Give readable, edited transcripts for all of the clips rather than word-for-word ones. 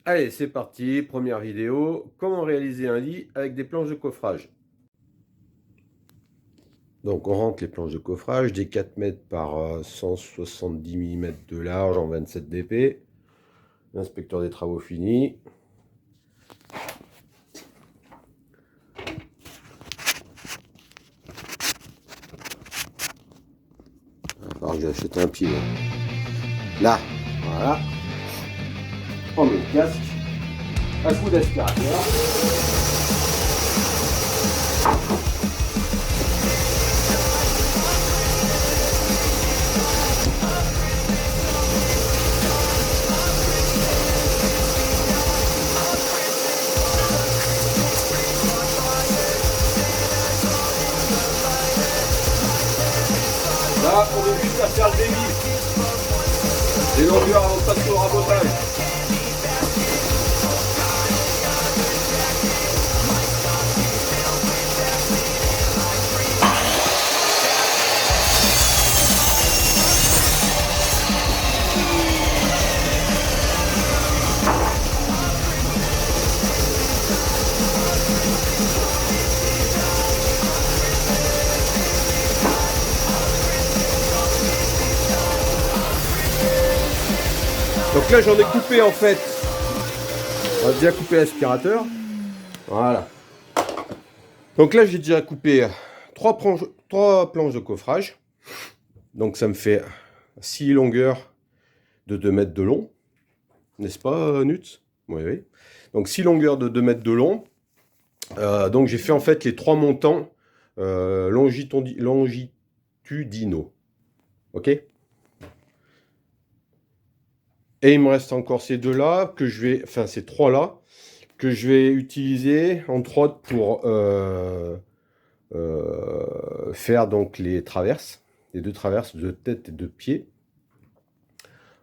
Allez, c'est parti, première vidéo. Comment réaliser un lit avec des planches de coffrage. Donc on rentre les planches de coffrage, des 4 mètres par 170 mm de large en 27 dp. L'inspecteur des travaux fini. Alors j'ai acheté un pied. Là, voilà. On met le casque. Un coup d'aspirateur. Là, on est juste à faire le débit. Les longueurs avant de passer au rabotage. Donc là, j'en ai coupé en fait. On a déjà coupé l'aspirateur. Voilà. Donc là, j'ai déjà coupé 3 planches de coffrage. Donc ça me fait 6 longueurs de 2 mètres de long. N'est-ce pas, Nutz? Oui, oui. Donc 6 longueurs de 2 mètres de long. Donc j'ai fait en fait les 3 montants longitudinaux. Ok? Et il me reste encore ces deux-là, enfin ces trois-là, que je vais utiliser entre autres pour faire donc les traverses, les deux traverses de tête et de pied,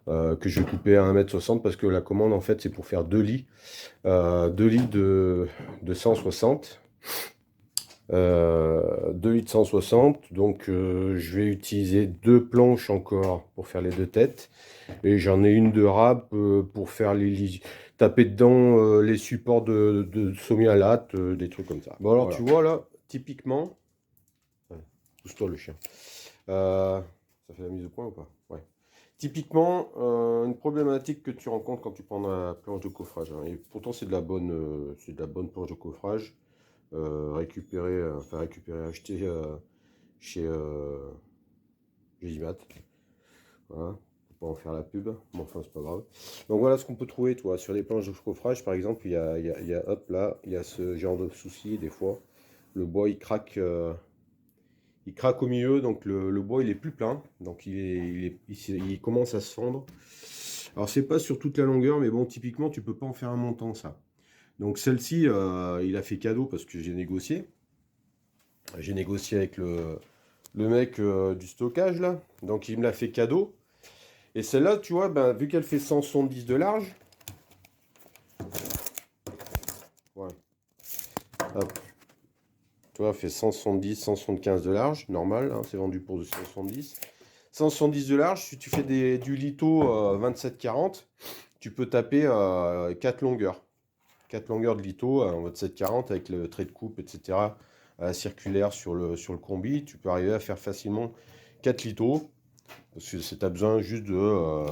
que je vais couper à 1,60 m parce que la commande en fait c'est pour faire deux lits de 160. 2 lits de 160, donc je vais utiliser deux planches encore pour faire les deux têtes, et j'en ai une de râpe pour faire taper dedans les supports de sommier à latte, des trucs comme ça. Bon alors voilà. Tu vois là, typiquement, ouais, pousse-toi le chien, ça fait la mise au point ou pas? Ouais. Typiquement, une problématique que tu rencontres quand tu prends la planche de coffrage, hein, et pourtant c'est de la bonne planche de coffrage, acheté chez Gédimat. Voilà, faut pas en faire la pub, mais enfin c'est pas grave. Donc voilà ce qu'on peut trouver, toi, sur les planches de coffrage, par exemple, hop là, il y a ce genre de souci des fois. Le bois il craque au milieu, donc le bois il est plus plein, donc il commence à se fendre. Alors c'est pas sur toute la longueur, mais bon, typiquement tu peux pas en faire un montant ça. Donc celle-ci, il a fait cadeau parce que j'ai négocié. J'ai négocié avec le mec du stockage là, donc il me l'a fait cadeau. Et celle-là, tu vois, ben, vu qu'elle fait 170 de large, ouais, hop, tu vois, elle fait 170, 175 de large, normal, hein, c'est vendu pour 170. 170 de large, si tu fais du litho 27-40, tu peux taper 4 longueurs. 4 longueurs de litho en 27-40 avec le trait de coupe, etc. Circulaire sur le combi, tu peux arriver à faire facilement 4 lithos. Parce que tu as besoin juste de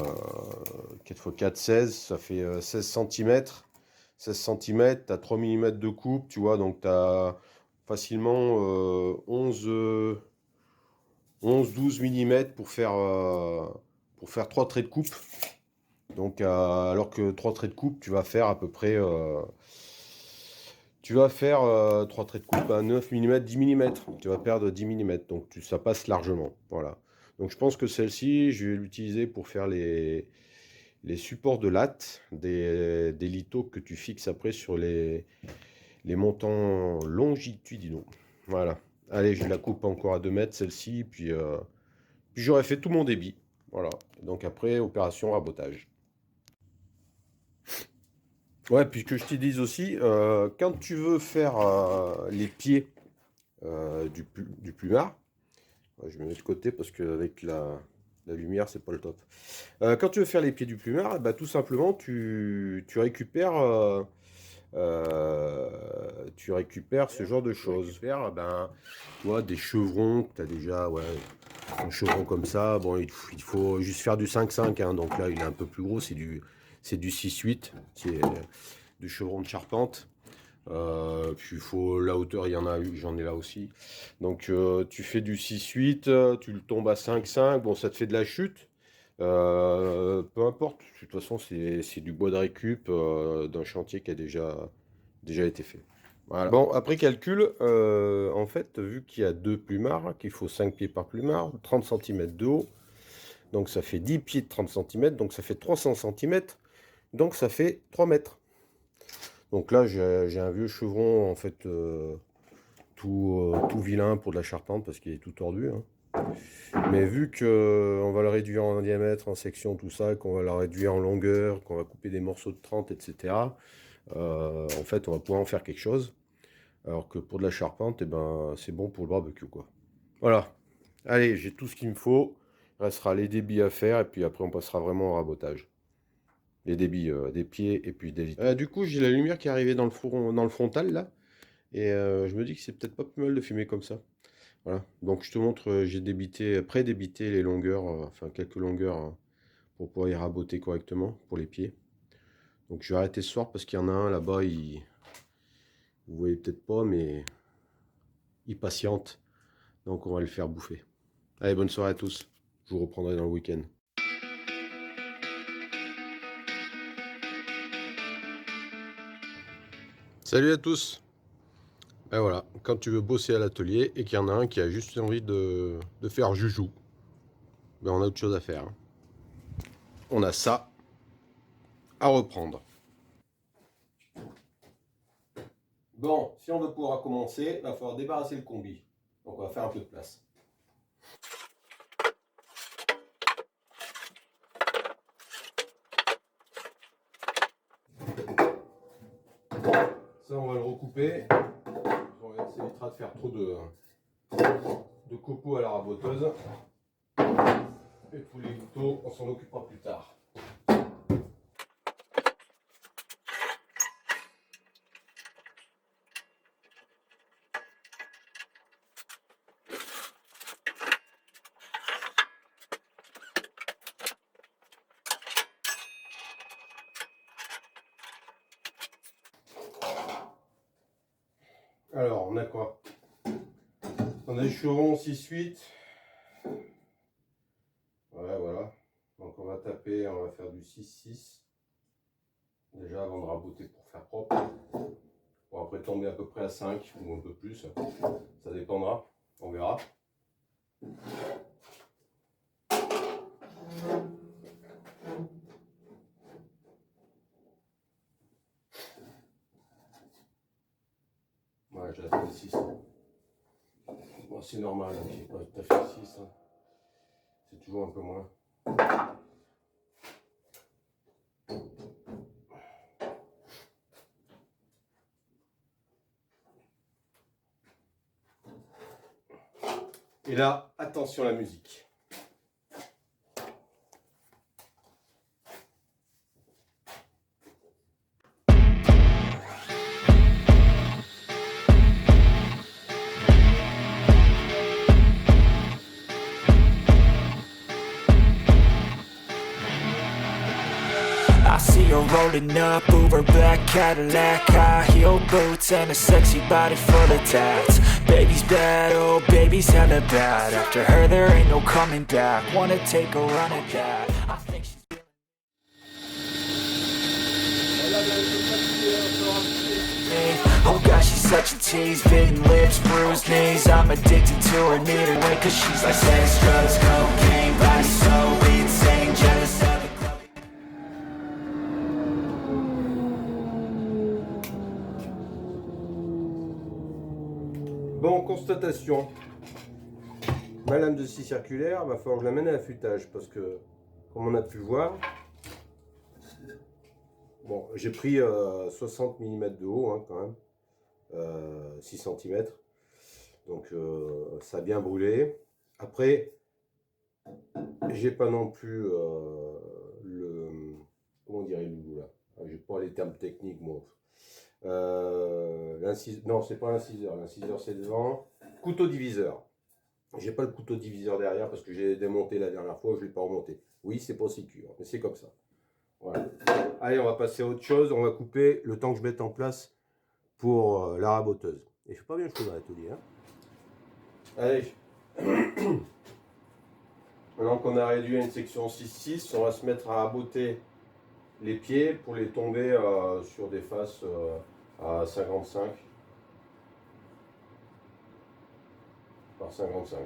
4 x 4, 16, ça fait 16 cm. 16 cm, tu as 3 mm de coupe, tu vois, donc tu as facilement 11-12 mm pour faire 3 traits de coupe. Donc, alors que 3 traits de coupe, tu vas faire à peu près... tu vas faire 3 traits de coupe à 9 mm, 10 mm. Tu vas perdre 10 mm, donc ça passe largement. Voilà. Donc je pense que celle-ci, je vais l'utiliser pour faire les supports de latte, des lithos que tu fixes après sur les montants longitudinaux. Voilà. Allez, je la coupe encore à 2 mètres, celle-ci, puis j'aurai fait tout mon débit. Voilà. Donc après, opération rabotage. Ouais, puis que je te dise aussi, quand tu veux faire les pieds du plumard, ouais, je me mets de côté parce qu'avec La lumière, c'est pas le top. Quand tu veux faire les pieds du plumard, bah, tout simplement, tu récupères, tu récupères ce genre de choses. Tu récupères, ben, tu vois, des chevrons que tu as déjà, ouais, un chevron comme ça. Bon, il faut juste faire du 5-5, hein, donc là, il est un peu plus gros, c'est du 6-8, c'est du chevron de charpente. Puis il faut la hauteur, il y en a eu, j'en ai là aussi. Donc tu fais du 6-8, tu le tombes à 5-5, bon ça te fait de la chute. Peu importe, de toute façon c'est du bois de récup d'un chantier qui a déjà été fait. Voilà. Bon, après calcul, en fait, vu qu'il y a 2 plumards, qu'il faut 5 pieds par plumard, 30 cm de haut, donc ça fait 10 pieds de 30 cm, donc ça fait 300 cm, donc ça fait 3 mètres. Donc là, j'ai un vieux chevron, en fait, tout vilain pour de la charpente, parce qu'il est tout tordu, hein. Mais vu qu'on va le réduire en diamètre, en section, tout ça, qu'on va le réduire en longueur, qu'on va couper des morceaux de 30, etc., en fait, on va pouvoir en faire quelque chose. Alors que pour de la charpente, eh ben, c'est bon pour le barbecue, quoi. Voilà. Allez, j'ai tout ce qu'il me faut. Il restera les débits à faire, et puis après, on passera vraiment au rabotage. Les débits des pieds et puis des litres. Du coup, j'ai la lumière qui est arrivée dans le frontal, là. Et je me dis que c'est peut-être pas plus mal de fumer comme ça. Voilà. Donc je te montre, j'ai débité, pré-débité les longueurs, enfin quelques longueurs, hein, pour pouvoir y raboter correctement pour les pieds. Donc je vais arrêter ce soir parce qu'il y en a un là-bas, vous voyez peut-être pas, mais il patiente. Donc on va le faire bouffer. Allez, bonne soirée à tous. Je vous reprendrai dans le week-end. Salut à tous. Ben voilà, quand tu veux bosser à l'atelier et qu'il y en a un qui a juste envie de faire joujou, ben on a autre chose à faire, hein. On a ça à reprendre. Bon, si on veut pouvoir commencer, il va falloir débarrasser le combi. Donc on va faire un peu de place. Ça, on va le recouper. Ça évitera de faire trop de copeaux à la raboteuse. Et tous les couteaux, on s'en occupera plus tard. Alors, on a quoi? On a du chevron 6-8. Ouais, voilà. Donc on va taper, on va faire du 6-6. Déjà avant de raboter pour faire propre. Bon, après tomber à peu près à 5 ou un peu plus. Ça dépendra. On verra. Ouais, j'ai fait le 6. Bon, c'est normal, hein, j'ai pas tout à fait le 6. Hein. C'est toujours un peu moins. Et là, attention à la musique. I see her rolling up, Uber black Cadillac, high heel boots and a sexy body full of tats. Baby's bad, oh baby's hella bad. After her there ain't no coming back. Wanna take a run at that. I think she's oh gosh, she's such a tease. Bitten lips, bruised knees. I'm addicted to her, need her way. Cause she's like sex, drugs, cocaine. Body so insane, jealous of the club. Bon, constatation. Ma lame de scie circulaire, va falloir que je l'amène à l'affûtage parce que, comme on a pu voir, bon, j'ai pris 60 mm de haut, hein, quand même, 6 cm. Donc ça a bien brûlé. Après, j'ai pas non plus le... Comment dirait-il là? J'ai pas les termes techniques, moi. Non, c'est pas l'inciseur. L'inciseur, c'est devant. Couteau diviseur. J'ai pas le couteau diviseur derrière parce que j'ai démonté la dernière fois, je l'ai pas remonté. Oui, c'est pas sécure, mais c'est comme ça. Voilà. Allez, on va passer à autre chose. On va couper le temps que je mette en place pour la raboteuse. Et je fais pas bien chaud dans l'atelier. Hein. Allez. Maintenant qu'on a réduit à une section 6-6, on va se mettre à raboter les pieds pour les tomber sur des faces à 55 par 55.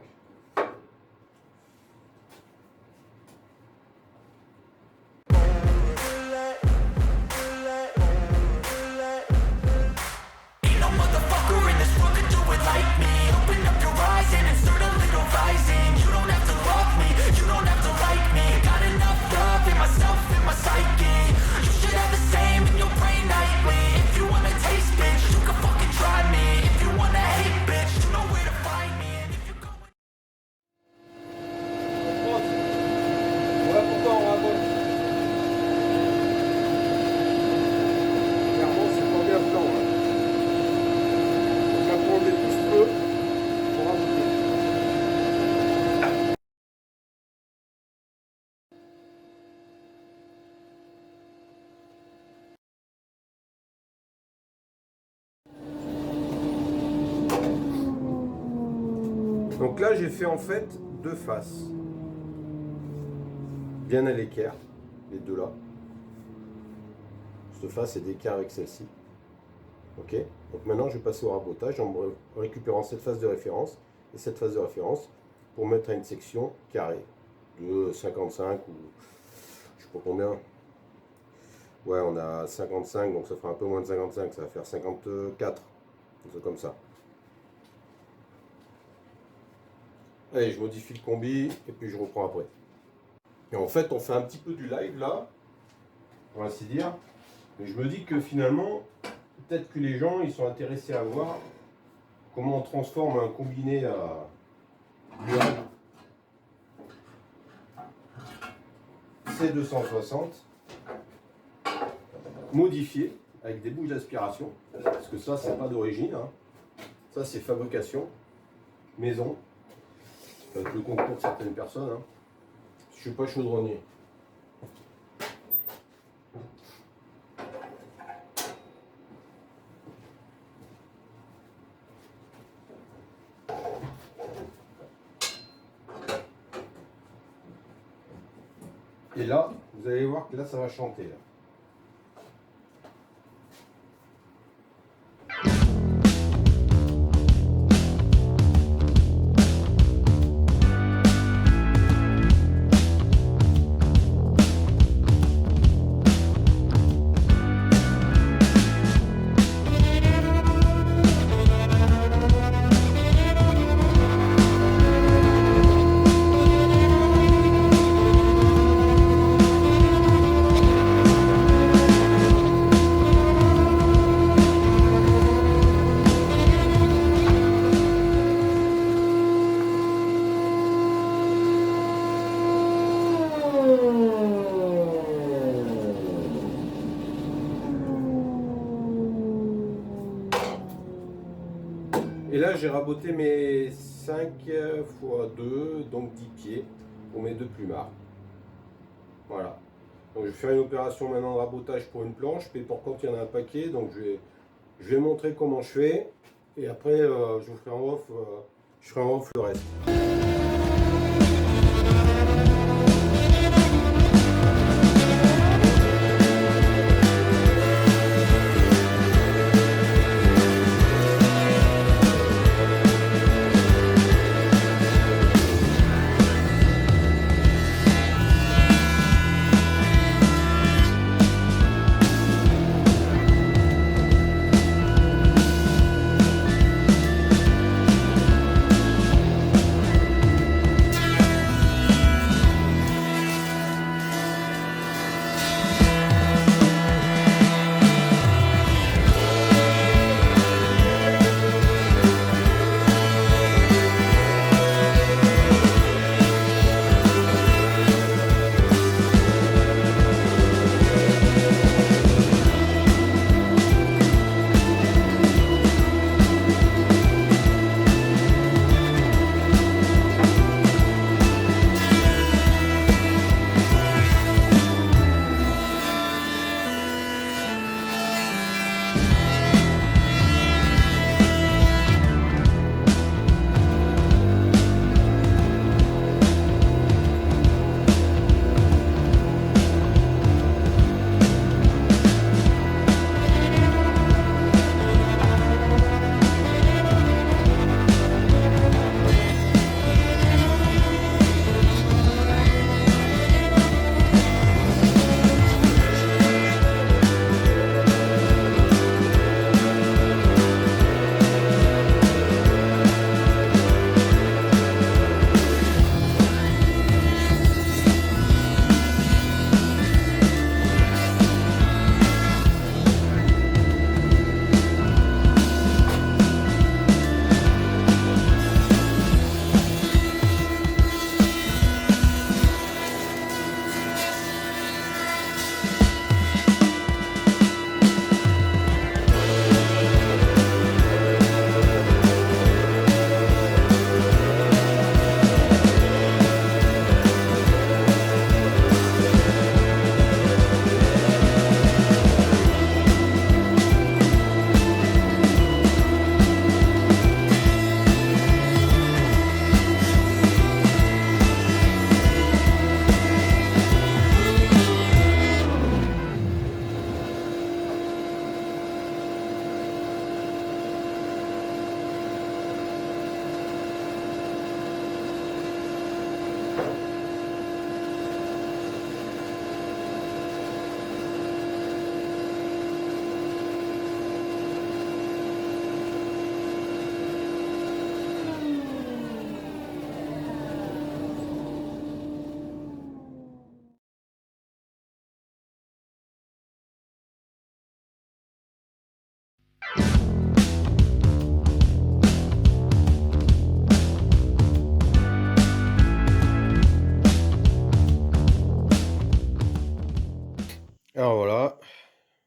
Donc là, j'ai fait en fait deux faces. Bien à l'équerre, les deux là. Cette face est d'équerre avec celle-ci. Ok. Donc maintenant, je vais passer au rabotage en récupérant cette face de référence et cette face de référence pour mettre à une section carrée de 55 ou je sais pas combien. Ouais, on a 55, donc ça fera un peu moins de 55, ça va faire 54, un truc comme ça. Allez, je modifie le combi et puis je reprends après. Et en fait, on fait un petit peu du live là, on va ainsi dire. Mais je me dis que finalement, peut-être que les gens ils sont intéressés à voir comment on transforme un combiné à C260 modifié avec des bouches d'aspiration. Parce que ça, c'est pas d'origine. Hein. Ça, c'est fabrication, maison. Ça va être le concours de certaines personnes. Hein. Je suis pas chaudronnier. Et là, vous allez voir que là, ça va chanter. Là. Et là, j'ai raboté mes 5 x 2, donc 10 pieds, pour mes deux plumards. Voilà. Donc je vais faire une opération maintenant de rabotage pour une planche, mais pour quand il y en a un paquet, donc je vais montrer comment je fais, et après je vous ferai en off le reste.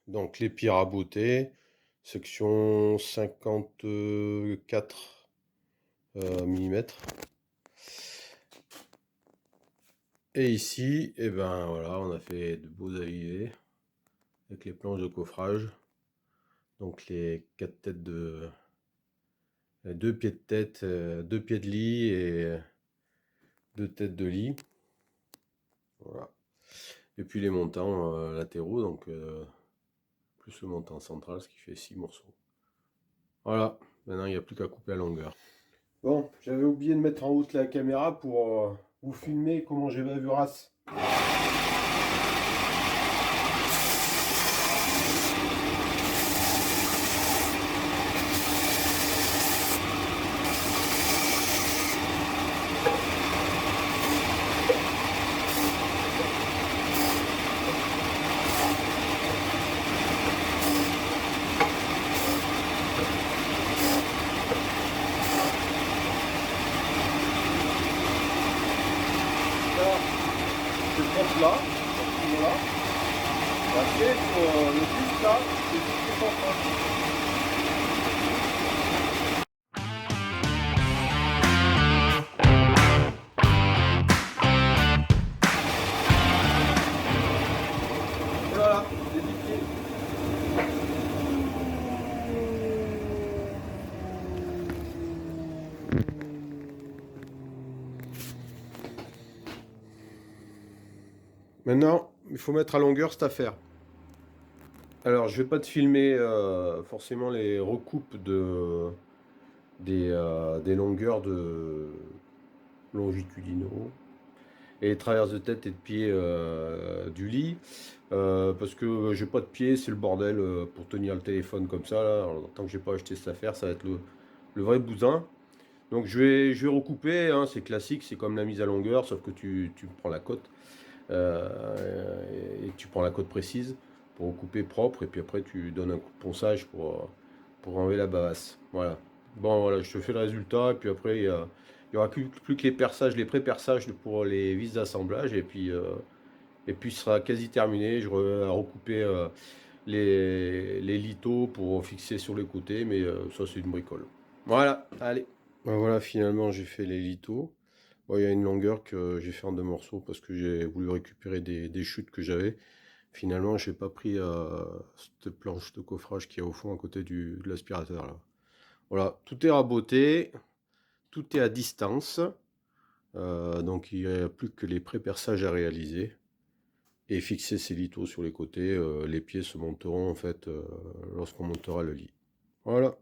Donc les pieds rabotés, section 54 mm. Et ici, et ben voilà, on a fait de beaux arrivés avec les planches de coffrage. Donc les 4 têtes de 2 pieds de tête, 2 pieds de lit et 2 têtes de lit. Voilà. Et puis les montants latéraux, donc plus le montant central, ce qui fait 6 morceaux. Voilà, maintenant il n'y a plus qu'à couper à longueur. Bon, j'avais oublié de mettre en route la caméra pour vous filmer comment j'ai ma Vuras. Je prends là, voilà. Et après, pour le plus là, c'est juste les contraintes. Et voilà, j'ai pieds. Maintenant, il faut mettre à longueur cette affaire. Alors, je vais pas te filmer forcément les recoupes des longueurs de longitudinaux et les traverses de tête et de pied du lit. Parce que j'ai pas de pied, c'est le bordel pour tenir le téléphone comme ça. Là. Alors, tant que j'ai pas acheté cette affaire, ça va être le vrai bousin. Donc je vais recouper, hein, c'est classique, c'est comme la mise à longueur, sauf que tu prends la cote et tu prends la cote précise pour recouper propre, et puis après tu donnes un coup de ponçage pour enlever la bavasse. Voilà. Bon voilà, je te fais le résultat, et puis après il y aura plus que les perçages, les pré-perçages pour les vis d'assemblage, et puis ce sera quasi terminé. Je vais recouper les lithos pour fixer sur les côtés, mais ça c'est une bricole. Voilà, allez. Ben voilà, finalement j'ai fait les lithos. Bon, il y a une longueur que j'ai fait en 2 morceaux parce que j'ai voulu récupérer des chutes que j'avais. Finalement, j'ai pas pris cette planche de coffrage qui est au fond à côté de l'aspirateur là. Voilà, tout est raboté, tout est à distance. Donc il n'y a plus que les pré-perçages à réaliser. Et fixer ces lithos sur les côtés. Les pieds se monteront en fait lorsqu'on montera le lit. Voilà.